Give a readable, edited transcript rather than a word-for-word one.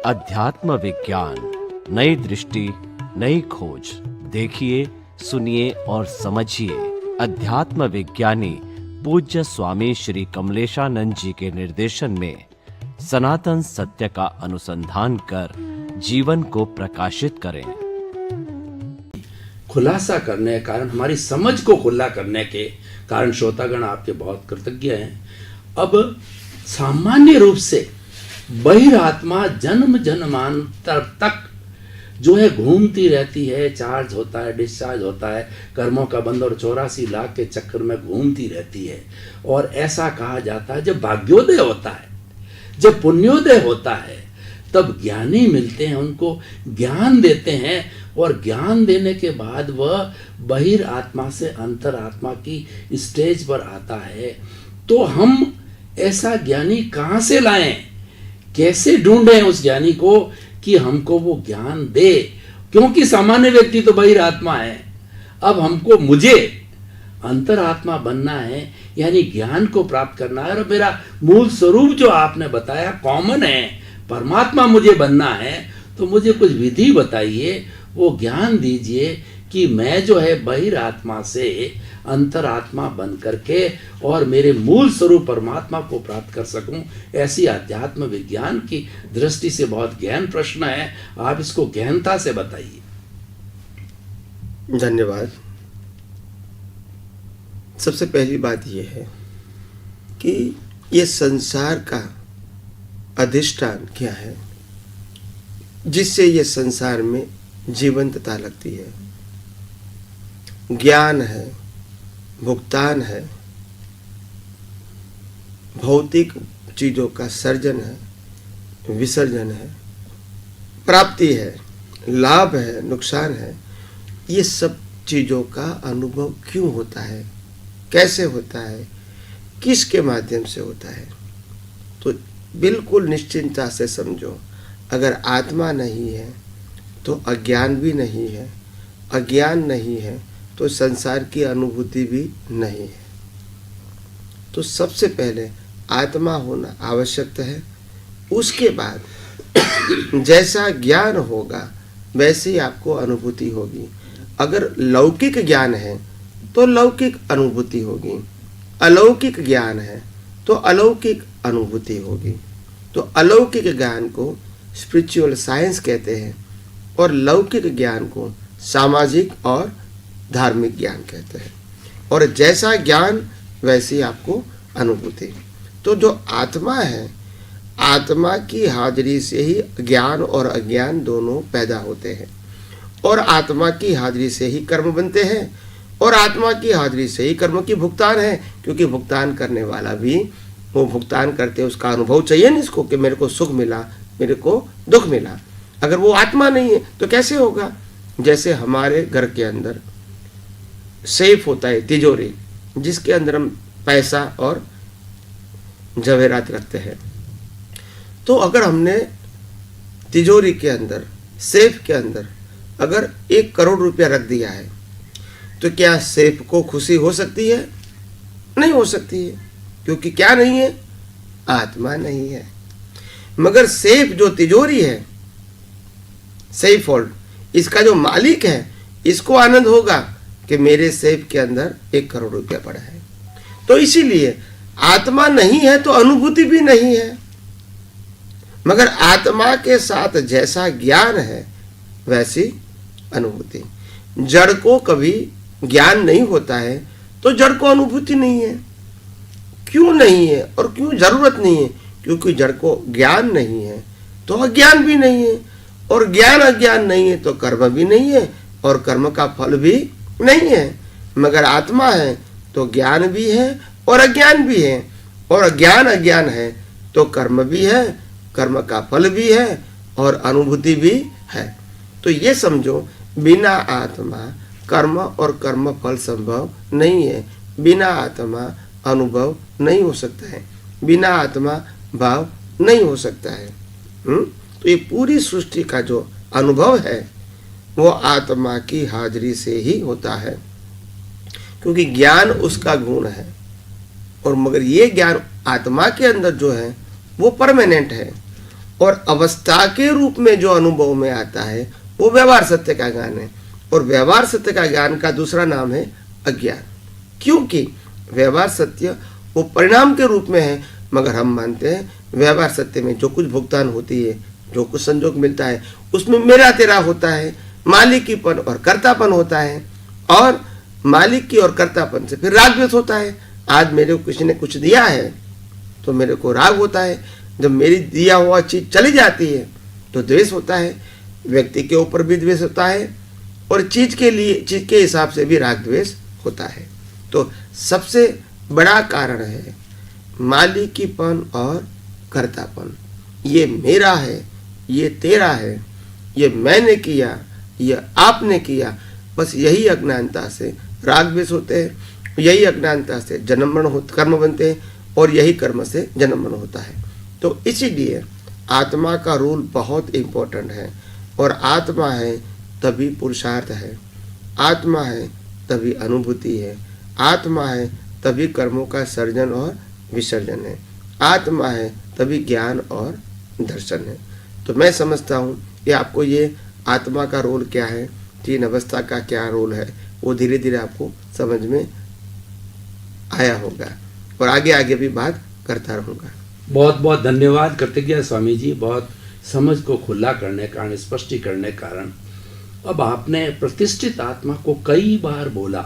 अध्यात्म विज्ञान, नई दृष्टि, नई खोज। देखिए, सुनिए और समझिए। अध्यात्म विज्ञानी पूज्य स्वामी श्री कमलेशानंद जी के निर्देशन में सनातन सत्य का अनुसंधान कर जीवन को प्रकाशित करें। खुलासा करने के कारण, हमारी समझ को खुला करने के कारण श्रोतागण आपके बहुत कृतज्ञ हैं। अब सामान्य रूप से बहिरात्मा जन्म जन्मांतर तक जो है घूमती रहती है, चार्ज होता है, डिस्चार्ज होता है, कर्मों का बंध और 84 लाख के चक्कर में घूमती रहती है। और ऐसा कहा जाता है जब भाग्योदय होता है, जब पुण्योदय होता है, तब ज्ञानी मिलते हैं, उनको ज्ञान देते हैं और ज्ञान देने के बाद वह बहिरात्मा से अंतरात्मा की स्टेज पर आता है। तो हम ऐसा ज्ञानी कहाँ से लाएं, कैसे ढूंढें उस ज्ञानी को कि हमको वो ज्ञान दे, क्योंकि सामान्य व्यक्ति तो बहिरात्मा है। अब हमको, मुझे अंतरात्मा बनना है, यानी ज्ञान को प्राप्त करना है। और मेरा मूल स्वरूप जो आपने बताया कॉमन है, परमात्मा मुझे बनना है, तो मुझे कुछ विधि बताइए, वो ज्ञान दीजिए कि मैं जो है बहिरात्मा से अंतरात्मा बन करके और मेरे मूल स्वरूप परमात्मा को प्राप्त कर सकूं। ऐसी अध्यात्म विज्ञान की दृष्टि से बहुत गहन प्रश्न है, आप इसको गहनता से बताइए। धन्यवाद। सबसे पहली बात यह है कि ये संसार का अधिष्ठान क्या है जिससे ये संसार में जीवंतता लगती है। ज्ञान है, भुगतान है, भौतिक चीजों का सर्जन है, विसर्जन है, प्राप्ति है, लाभ है, नुकसान है। ये सब चीजों का अनुभव क्यों होता है, कैसे होता है, किसके माध्यम से होता है? तो बिल्कुल निश्चिंतता से समझो, अगर आत्मा नहीं है तो अज्ञान भी नहीं है, अज्ञान नहीं है तो संसार की अनुभूति भी नहीं है। तो सबसे पहले आत्मा होना आवश्यक है। उसके बाद जैसा ज्ञान होगा वैसे ही आपको अनुभूति होगी। अगर लौकिक ज्ञान है तो लौकिक अनुभूति होगी, अलौकिक ज्ञान है तो अलौकिक अनुभूति होगी। तो अलौकिक ज्ञान को स्पिरिचुअल साइंस कहते हैं और लौकिक ज्ञान को सामाजिक और धार्मिक ज्ञान कहते हैं। और जैसा ज्ञान वैसी आपको अनुभूति। तो जो आत्मा है, आत्मा की हाजिरी से ही ज्ञान और अज्ञान दोनों पैदा होते हैं, और आत्मा की हाजिरी से ही कर्म बनते हैं, और आत्मा की हाजिरी से ही कर्म की भुगतान है। क्योंकि भुगतान करने वाला भी वो भुगतान करते उसका अनुभव चाहिए ना इसको, कि मेरे को सुख मिला, मेरे को दुख मिला। अगर वो आत्मा नहीं है तो कैसे होगा? जैसे हमारे घर के अंदर सेफ होता है, तिजोरी, जिसके अंदर हम पैसा और जवेरात रखते हैं। तो अगर हमने तिजोरी के अंदर, सेफ के अंदर अगर 1 करोड़ रुपया रख दिया है, तो क्या सेफ को खुशी हो सकती है? नहीं हो सकती है, क्योंकि क्या नहीं है? आत्मा नहीं है। मगर सेफ जो तिजोरी है, सेफ होल्ड, इसका जो मालिक है, इसको आनंद होगा कि मेरे सेफ के अंदर 1 करोड़ रुपया पड़ा है। तो इसीलिए आत्मा नहीं है तो अनुभूति भी नहीं है। मगर आत्मा के साथ जैसा ज्ञान है वैसी अनुभूति। जड़ को कभी ज्ञान नहीं होता है तो जड़ को अनुभूति नहीं है। क्यों नहीं है और क्यों जरूरत नहीं है? क्योंकि जड़ को ज्ञान नहीं है तो अज्ञान भी नहीं है, और ज्ञान अज्ञान नहीं है तो कर्म भी नहीं है, और कर्म का फल भी नहीं है। मगर आत्मा है तो ज्ञान भी है और अज्ञान भी है, और अज्ञान अज्ञान है तो कर्म भी है, कर्म का फल भी है, और अनुभूति भी है। तो ये समझो, बिना आत्मा कर्म और कर्म फल संभव नहीं है। बिना आत्मा अनुभव नहीं हो सकता है, बिना आत्मा भाव नहीं हो सकता है। तो ये पूरी सृष्टि का जो अनुभव है वो आत्मा की हाजिरी से ही होता है, क्योंकि ज्ञान उसका गुण है। और मगर ये ज्ञान आत्मा के अंदर जो है वो परमानेंट है, और अवस्था के रूप में जो अनुभव में आता है वो व्यवहार सत्य का ज्ञान है। और व्यवहार सत्य का ज्ञान का दूसरा नाम है अज्ञान, क्योंकि व्यवहार सत्य वो परिणाम के रूप में है, मगर हम मानते हैं व्यवहार सत्य में जो कुछ भुगतान होती है, जो कुछ संजोग मिलता है, उसमें मेरा तेरा होता है, मालिकीपन और कर्तापन होता है, और मालिक की और कर्तापन से फिर राग द्वेष होता है। आज मेरे को किसी ने कुछ दिया है तो मेरे को राग होता है, जब मेरी दिया हुआ चीज चली जाती है तो द्वेष होता है। व्यक्ति के ऊपर भी द्वेष होता है और चीज के हिसाब से भी राग द्वेष होता है। तो सबसे बड़ा कारण है मालिकीपन और कर्तापन। ये मेरा है, ये तेरा है, ये मैंने किया, ये आपने किया। बस यही अज्ञानता से राग द्वेष होते हैं, यही अज्ञानता से कर्म बनते हैं, और यही कर्म से जन्म मरण होता है। तो इसीलिए आत्मा का रोल बहुत इम्पोर्टेंट है, और आत्मा है तभी पुरुषार्थ है, आत्मा है तभी अनुभूति है, आत्मा है तभी कर्मों का सर्जन और विसर्जन है, आत्मा है तभी ज्ञान और दर्शन है। तो मैं समझता हूँ कि आपको ये आत्मा का रोल क्या है, तीन अवस्था का क्या रोल है, वो धीरे धीरे आपको समझ में आया होगा, और आगे आगे भी बात करता रहूँगा। बहुत बहुत धन्यवाद कृतज्ञ स्वामी जी, बहुत समझ को खुला करने कारण, स्पष्टीकरण कारण। अब आपने प्रतिष्ठित आत्मा को कई बार बोला,